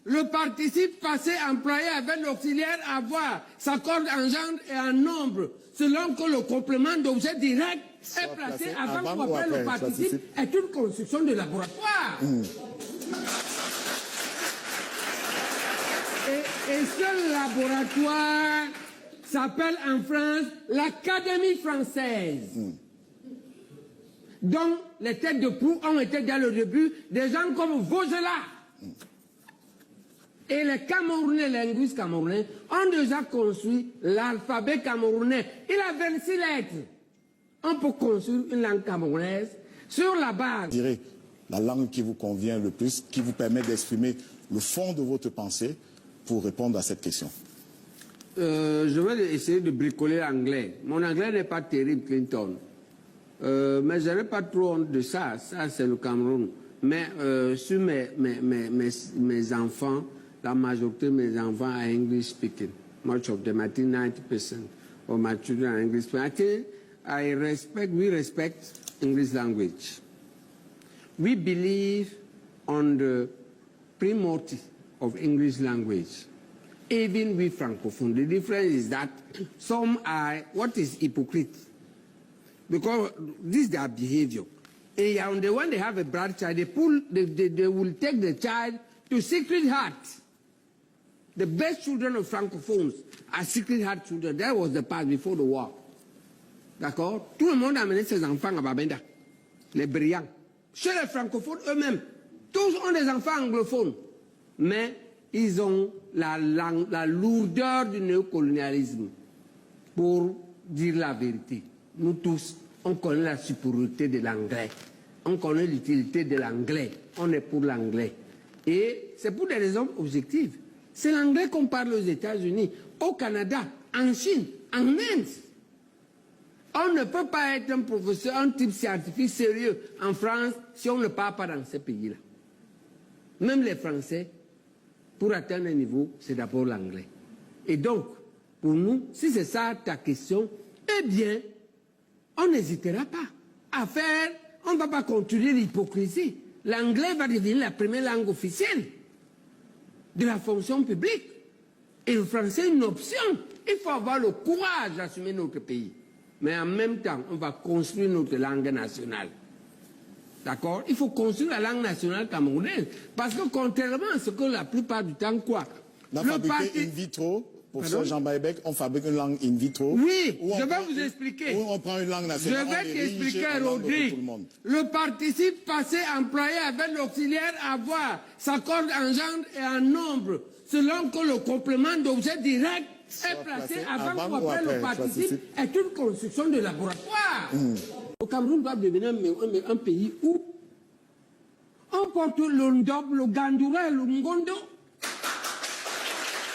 Le participe passé employé avec l'auxiliaire avoir s'accorde en genre et en nombre, selon que le complément d'objet direct est placé avant ou après le participe est une construction de laboratoire. Et ce laboratoire s'appelle en France l'Académie française. dont les têtes de proue ont été dès le début des gens comme Vogela. Et les Camerounais, les linguistes camerounais, ont déjà construit l'alphabet camerounais. Il a 26 lettres. On peut construire une langue camerounaise sur la base. Je dirais la langue qui vous convient le plus, qui vous permet d'exprimer le fond de votre pensée pour répondre à cette question. Je vais essayer de bricoler l'anglais. Mon anglais n'est pas terrible, Clinton. Mais je n'ai pas trop honte de ça. Ça, c'est le Cameroun. Mais sur mes enfants, la majorité de mes enfants are English speaking. Much of them, I think 90% of my children are English speaking. I think we respect English language. We believe on the primordiality of English language. Even with Francophone, the difference is that some are, what is hypocrite? Because this is their behavior. And when they have a bad child, they will take the child to Sacred Heart. The best children of Francophones are Sacred Heart children. That was the past before the war. D'accord? Tout le monde a amené ses enfants à Babenda. Les brillants. Chez les francophones eux-mêmes, tous ont des enfants anglophones. Mais ils ont la lourdeur du néocolonialisme. Pour dire la vérité, nous tous, on connaît la supériorité de l'anglais. On connaît l'utilité de l'anglais. On est pour l'anglais. Et c'est pour des raisons objectives. C'est l'anglais qu'on parle aux États-Unis, au Canada, en Chine, en Inde. On ne peut pas être un professeur, un type scientifique sérieux en France si on ne parle pas dans ces pays-là. Même les Français, pour atteindre un niveau, c'est d'abord l'anglais. Et donc, pour nous, si c'est ça ta question, eh bien, on n'hésitera pas à faire, on ne va pas continuer l'hypocrisie. L'anglais va devenir la première langue officielle de la fonction publique. Et le français est une option. Il faut avoir le courage d'assumer notre pays. Mais en même temps, on va construire notre langue nationale. D'accord? Il faut construire la langue nationale camerounaise. Parce que contrairement à ce que la plupart du temps, quoi? On fabrique in vitro, professeur Jean Baïbek, on fabrique une langue in vitro. Oui, je vais vous expliquer. Où on prend une langue nationale, je vais t'expliquer, Rodrigue. Le participe passé employé avec l'auxiliaire avoir s'accorde en genre et en nombre, selon que le complément d'objet direct est placé avant ou après le participe, est une construction de laboratoire. Le Cameroun doit devenir un pays où on porte le ndob, le gandoura et le ngondo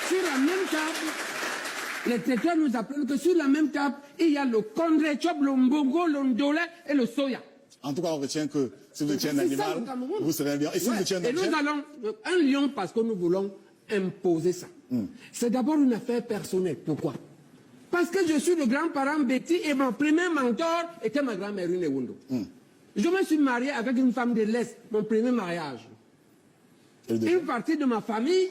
sur la même table. Les traiteurs nous apprennent que sur la même table, il y a le kondre chop, le mbongo, le ndolé et le soya. En tout cas, on retient que si vous étiez un animal, vous serez un lion. Et si vous étiez un objet, nous allons un lion parce que nous voulons imposer ça. C'est d'abord une affaire personnelle. Pourquoi? Parce que je suis le grand-parent Betty et mon premier mentor était ma grand-mère Runewundo. Je me suis marié avec une femme de l'Est, mon premier mariage. Une partie de ma famille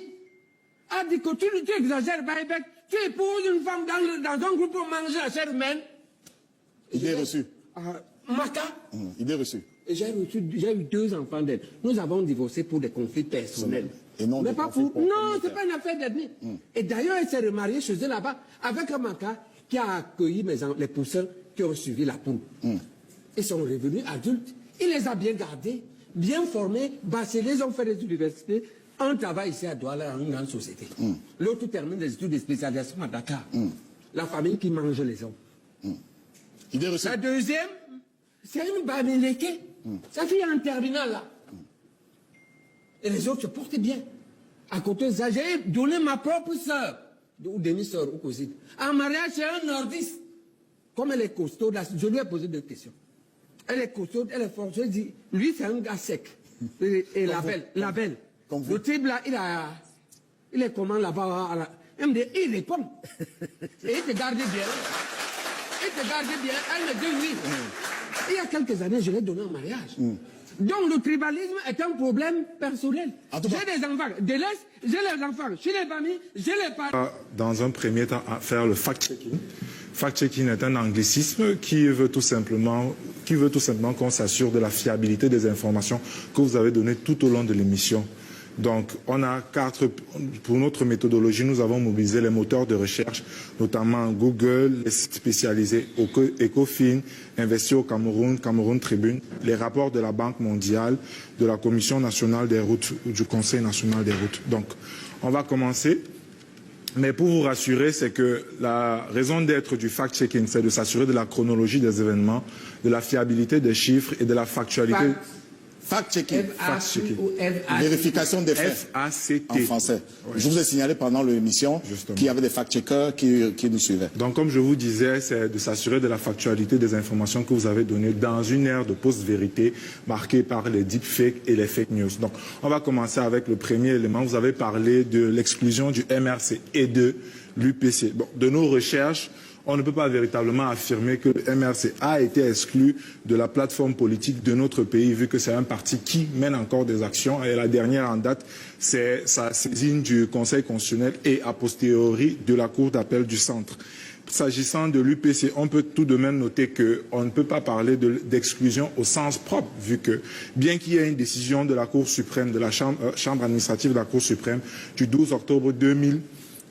a dit que tu exagères, Baïbek, tu épouses une femme dans un groupe pour manger la chair humaine. Idée reçue. Maka. Idée reçue. Et j'ai eu 2 enfants d'elle. Nous avons divorcé pour des conflits personnels. Et non, mais pas pour... Non, c'est pas une affaire d'ethnie. Et d'ailleurs, elle s'est remariée chez eux là-bas avec un Maka qui a accueilli les poussins qui ont suivi la poule. Ils sont revenus adultes. Il les a bien gardés, bien formés, bacheliers, ils ont fait des universités. On travaille ici à Douala dans une grande société. L'autre termine des études de spécialisation à Dakar. La famille qui mange les hommes. Idée reçue. La deuxième, c'est une Bamileke. Sa fille est en terminale là. Et les autres se portent bien. À côté de ça, j'ai donné ma propre sœur, ou demi-sœur, ou cousine, en mariage chez un nordiste. Comme elle est costaud, je lui ai posé 2 questions. Elle est costaud, elle est forte. Je lui ai dit, lui c'est un gars sec. Et la belle. Le type là, il est comment là-bas? Il me dit, il répond. Et il te garde bien. Il te garde bien. Elle me dit oui. Il y a quelques années, je l'ai donné en mariage. Donc le tribalisme est un problème personnel. En tout cas- J'ai des enfants de l'Est, j'ai les enfants, j'ai les familles, j'ai les parents. Dans un premier temps, à faire le fact-checking. Fact-checking est un anglicisme qui veut tout simplement qu'on s'assure de la fiabilité des informations que vous avez données tout au long de l'émission. Donc, pour notre méthodologie, nous avons mobilisé les moteurs de recherche, notamment Google, les sites spécialisés Ecofin, Investir au Cameroun, Cameroun Tribune, les rapports de la Banque mondiale, de la Commission nationale des routes, du Conseil national des routes. Donc, on va commencer. Mais pour vous rassurer, c'est que la raison d'être du fact-checking, c'est de s'assurer de la chronologie des événements, de la fiabilité des chiffres et de la factualité. Fact-checking. F-A-C ou F-A-C. Vérification des faits. F-A-C-T. En français. Ouais. Je vous ai signalé pendant l'émission qu'il y avait des fact-checkers qui nous suivaient. Donc, comme je vous disais, c'est de s'assurer de la factualité des informations que vous avez données dans une ère de post-vérité marquée par les deepfakes et les fake news. Donc, on va commencer avec le premier élément. Vous avez parlé de l'exclusion du MRC et de l'UPC. Bon, de nos recherches, on ne peut pas véritablement affirmer que le MRC a été exclu de la plateforme politique de notre pays, vu que c'est un parti qui mène encore des actions. Et la dernière en date, c'est sa saisine du Conseil constitutionnel et a posteriori de la Cour d'appel du centre. S'agissant de l'UPC, on peut tout de même noter qu'on ne peut pas parler d'exclusion au sens propre, vu que, bien qu'il y ait une décision de la Cour suprême, de la Chambre administrative de la Cour suprême, du 12 octobre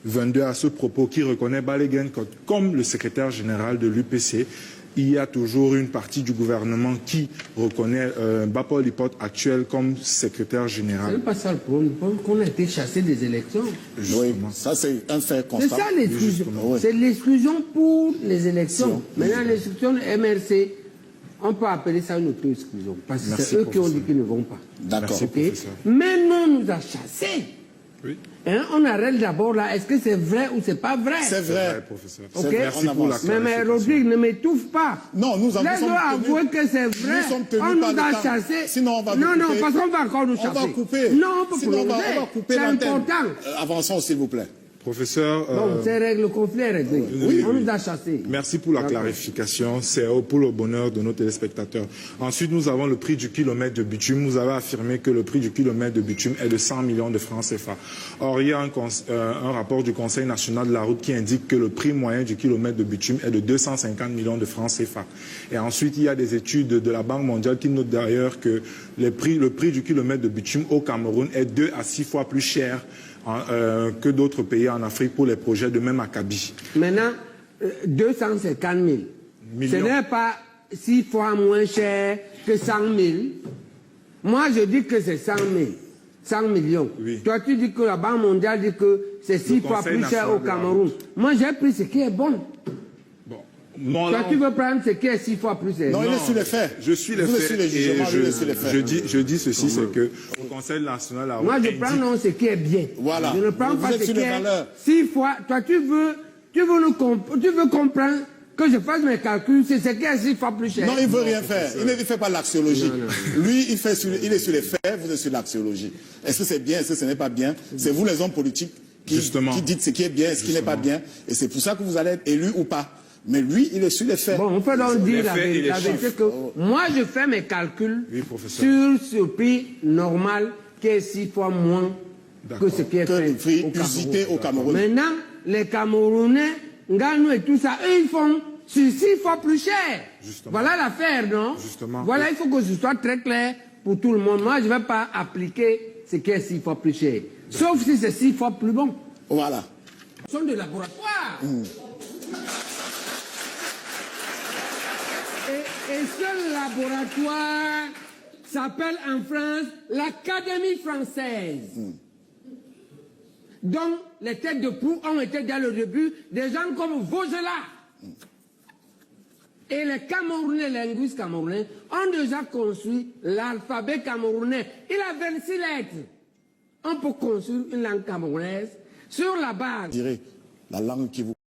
2022 à ce propos, qui reconnaît Balaguer comme le secrétaire général de l'UPC, il y a toujours une partie du gouvernement qui reconnaît Bapol Lipot actuel comme secrétaire C'est général. pas ça le problème, qu'on a été chassé des élections. Oui, ça c'est un fait C'est constant. ça l'exclusion. Oui. C'est l'exclusion pour les élections. Maintenant, l'exclusion de MRC, on peut appeler ça une auto-exclusion. Parce que Merci, c'est eux qui ont dit professeur. qu'ils ne vont pas. D'accord. Merci, Ok. professeur. Mais nous, on nous a chassés. Oui. Hein, on arrête d'abord là. Est-ce que c'est vrai ou c'est pas vrai? C'est vrai. Professeur. C'est Ok. vrai, Merci on pour la avance. Mais clarification. Rodrigue, ne m'étouffe pas. Non, nous sommes Laisse-nous avouer que c'est vrai. Nous sommes tenus On nous par le a temps. chassés. Sinon, on va Non, nous non, couper. parce qu'on va encore nous chasser. On va couper. Non, on peut Sinon, on prolonger. va couper C'est l'antenne. important. Avançons, s'il vous plaît. Professeur, Bon, c'est règle, le conflit est réglé. oui, On oui. nous a chassés. merci pour la D'accord. clarification. C'est pour le bonheur de nos téléspectateurs. Ensuite, nous avons le prix du kilomètre de bitume. Vous avez affirmé que le prix du kilomètre de bitume est de 100 millions de francs CFA. Or, il y a un rapport du Conseil national de la route qui indique que le prix moyen du kilomètre de bitume est de 250 millions de francs CFA. Et ensuite, il y a des études de la Banque mondiale qui notent d'ailleurs que le prix du kilomètre de bitume au Cameroun est 2 à 6 fois plus cher que d'autres pays en Afrique pour les projets de même acabit. Maintenant, 250 000. Millions. Ce n'est pas 6 fois moins cher que 100 000. Moi, je dis que c'est 100 000. 100 millions. Oui. Toi, tu dis que la Banque mondiale dit que c'est 6 fois Conseil plus cher national au de la Cameroun. Moi, j'ai pris ce qui est bon. Bon. Non, Toi, non. tu veux prendre ce qui est 6 fois plus cher. Non, il est sur les faits. Je suis les Vous êtes faits sur les et jugements, lui, il est sur les faits. je dis ceci, c'est que au Conseil national, la Moi, je indique- prends non ce qui est bien. Voilà. Je ne prends Vous pas êtes ce sur qui les est valeurs. 6 fois. Toi, tu veux comprendre que je fasse mes calculs, c'est ce qui est 6 fois plus cher. Non, il ne veut rien faire. Il ne fait pas l'axiologie. Lui, il est sur les faits, vous êtes sur l'axiologie. Est-ce que c'est bien, est-ce que ce n'est pas bien? C'est vous, les hommes politiques, qui dites ce qui est bien et ce qui n'est pas bien. Et c'est pour ça que vous allez être élu ou pas. Mais lui, il est sur les faits. Bon, on peut donc dire la faits et les vérité chiffres. que moi, je fais mes calculs Oui, professeur. sur ce prix normal qui est 6 fois moins que ce qui est Que fait le prix au usité Cameroun. au Cameroun. Maintenant, les Camerounais, Nganou et tout ça, eux, ils font sur 6 fois plus cher. Justement. Voilà l'affaire, non? Justement. Voilà, il faut que ce soit très clair pour tout le monde. Moi, je ne vais pas appliquer ce qui est 6 fois plus cher. Sauf si c'est 6 fois plus bon. Voilà. Ce sont des laboratoires. Et ce laboratoire s'appelle en France l'Académie française. Donc, les têtes de proue ont été dès le début des gens comme Vogela. Et les Camerounais, les linguistes camerounais, ont déjà construit l'alphabet camerounais. Il a 26 lettres. On peut construire une langue camerounaise sur la base. Je dirais, la langue qui vous